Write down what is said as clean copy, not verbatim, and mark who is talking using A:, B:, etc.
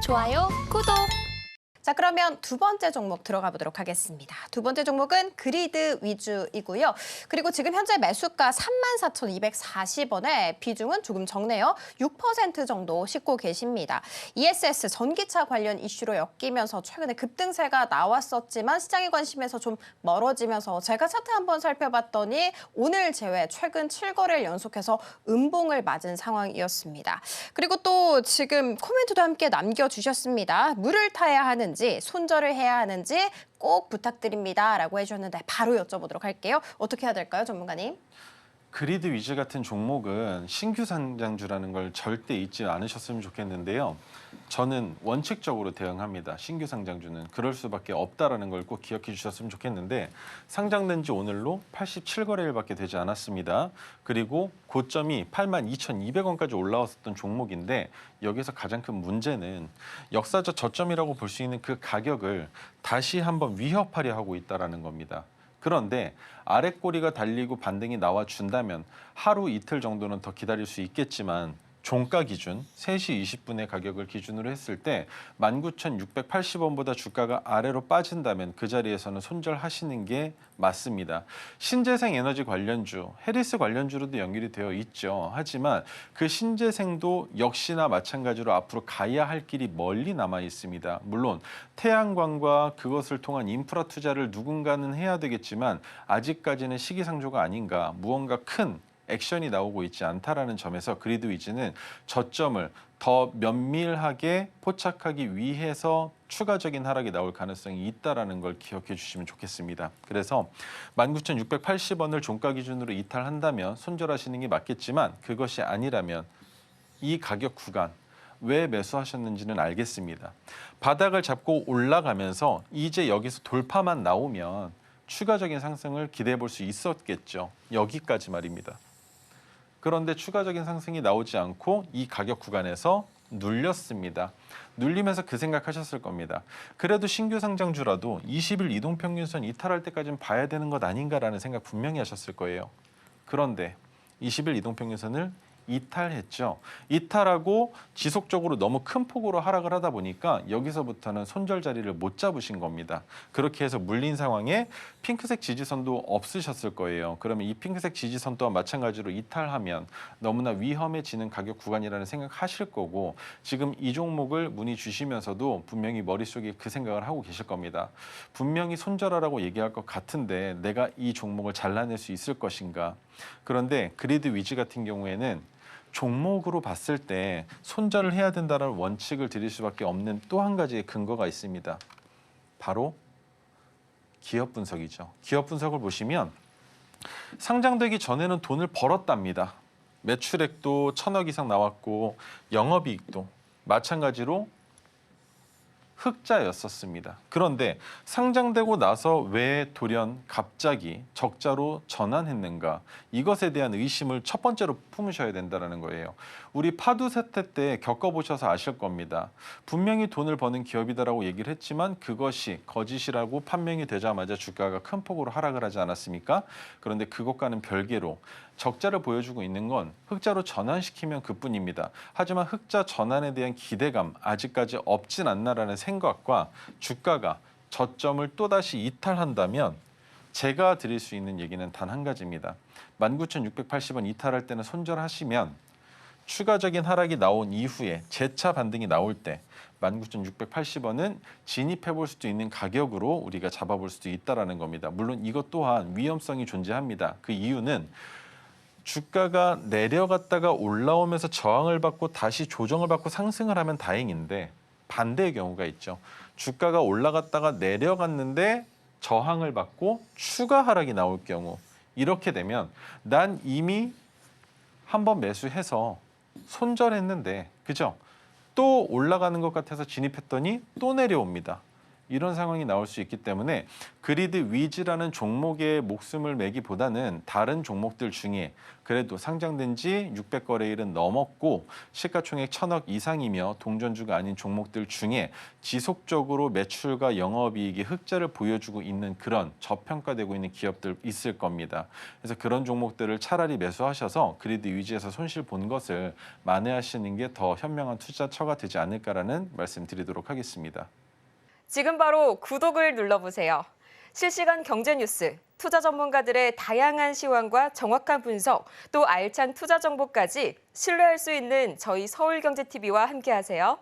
A: 좋아요, 구독.
B: 자, 그러면 두 번째 종목 들어가 보도록 하겠습니다. 두 번째 종목은 그리드 위주이고요. 그리고 지금 현재 매수가 34,240원에 비중은 조금 적네요. 6% 정도 싣고 계십니다. ESS 전기차 관련 이슈로 엮이면서 최근에 급등세가 나왔었지만 시장의 관심에서 좀 멀어지면서 제가 차트 한번 살펴봤더니 오늘 제외 최근 7거래일 연속해서 음봉을 맞은 상황이었습니다. 그리고 또 지금 코멘트도 함께 남겨주셨습니다. 물을 타야 하는지 손절을 해야 하는지 꼭 부탁드립니다 라고 해주셨는데 바로 여쭤보도록 할게요. 어떻게 해야 될까요, 전문가님?
C: 그리드 위즈 같은 종목은 신규 상장주라는 걸 절대 잊지 않으셨으면 좋겠는데요. 저는 원칙적으로 대응합니다. 신규 상장주는 그럴 수밖에 없다라는 걸 꼭 기억해 주셨으면 좋겠는데 상장된 지 오늘로 87거래일밖에 되지 않았습니다. 그리고 고점이 82,200원까지 올라왔었던 종목인데 여기서 가장 큰 문제는 역사적 저점이라고 볼 수 있는 그 가격을 다시 한번 위협하려 하고 있다는 겁니다. 그런데 아래 꼬리가 달리고 반등이 나와준다면 하루 이틀 정도는 더 기다릴 수 있겠지만 종가 기준 3시 20분의 가격을 기준으로 했을 때 19,680원보다 주가가 아래로 빠진다면 그 자리에서는 손절하시는 게 맞습니다. 신재생 에너지 관련주, 해리스 관련주로도 연결이 되어 있죠. 하지만 그 신재생도 역시나 마찬가지로 앞으로 가야 할 길이 멀리 남아 있습니다. 물론 태양광과 그것을 통한 인프라 투자를 누군가는 해야 되겠지만 아직까지는 시기상조가 아닌가, 무언가 큰 액션이 나오고 있지 않다라는 점에서 그리드 위즈는 저점을 더 면밀하게 포착하기 위해서 추가적인 하락이 나올 가능성이 있다라는 걸 기억해 주시면 좋겠습니다. 그래서 19,680원을 종가 기준으로 이탈한다면 손절하시는 게 맞겠지만 그것이 아니라면 이 가격 구간 왜 매수하셨는지는 알겠습니다. 바닥을 잡고 올라가면서 이제 여기서 돌파만 나오면 추가적인 상승을 기대해 볼 수 있었겠죠. 여기까지 말입니다. 그런데 추가적인 상승이 나오지 않고 이 가격 구간에서 눌렸습니다. 눌리면서 그 생각하셨을 겁니다. 그래도 신규 상장주라도 20일 이동평균선 이탈할 때까지는 봐야 되는 것 아닌가라는 생각 분명히 하셨을 거예요. 그런데 20일 이동평균선을 이탈했죠. 이탈하고 지속적으로 너무 큰 폭으로 하락을 하다 보니까 여기서부터는 손절 자리를 못 잡으신 겁니다. 그렇게 해서 물린 상황에 핑크색 지지선도 없으셨을 거예요. 그러면 이 핑크색 지지선 또한 마찬가지로 이탈하면 너무나 위험해지는 가격 구간이라는 생각하실 거고 지금 이 종목을 문의 주시면서도 분명히 머릿속에 그 생각을 하고 계실 겁니다. 분명히 손절하라고 얘기할 것 같은데 내가 이 종목을 잘라낼 수 있을 것인가. 그런데 그리드 위즈 같은 경우에는 종목으로 봤을 때 손절을 해야 된다는 원칙을 드릴 수밖에 없는 또 한 가지의 근거가 있습니다. 바로 기업 분석이죠. 기업 분석을 보시면 상장되기 전에는 돈을 벌었답니다. 매출액도 1,000억 이상 나왔고 영업이익도 마찬가지로 흑자였었습니다. 그런데 상장되고 나서 왜 돌연 갑자기 적자로 전환했는가? 이것에 대한 의심을 첫 번째로 품으셔야 된다는 거예요. 우리 파두 세태 때 겪어보셔서 아실 겁니다. 분명히 돈을 버는 기업이다라고 얘기를 했지만 그것이 거짓이라고 판명이 되자마자 주가가 큰 폭으로 하락을 하지 않았습니까? 그런데 그것과는 별개로 적자를 보여주고 있는 건 흑자로 전환시키면 그뿐입니다. 하지만 흑자 전환에 대한 기대감 아직까지 없진 않나라는 생각과 주가가 저점을 또다시 이탈한다면 제가 드릴 수 있는 얘기는 단 한 가지입니다. 19,680원 이탈할 때는 손절하시면 추가적인 하락이 나온 이후에 재차 반등이 나올 때 19,680원은 진입해 볼 수도 있는 가격으로 우리가 잡아볼 수도 있다는 겁니다. 물론 이것 또한 위험성이 존재합니다. 그 이유는 주가가 내려갔다가 올라오면서 저항을 받고 다시 조정을 받고 상승을 하면 다행인데 반대의 경우가 있죠. 주가가 올라갔다가 내려갔는데 저항을 받고 추가 하락이 나올 경우 이렇게 되면 난 이미 한번 매수해서 손절했는데 그죠? 또 올라가는 것 같아서 진입했더니 또 내려옵니다. 이런 상황이 나올 수 있기 때문에 그리드 위즈라는 종목에 목숨을 매기보다는 다른 종목들 중에 그래도 상장된 지 600거래일은 넘었고 시가총액 1,000억 이상이며 동전주가 아닌 종목들 중에 지속적으로 매출과 영업이익이 흑자를 보여주고 있는 그런 저평가되고 있는 기업들 있을 겁니다. 그래서 그런 종목들을 차라리 매수하셔서 그리드 위즈에서 손실 본 것을 만회하시는 게 더 현명한 투자처가 되지 않을까라는 말씀 드리도록 하겠습니다.
A: 지금 바로 구독을 눌러보세요. 실시간 경제 뉴스, 투자 전문가들의 다양한 시황과 정확한 분석, 또 알찬 투자 정보까지 신뢰할 수 있는 저희 서울경제TV와 함께하세요.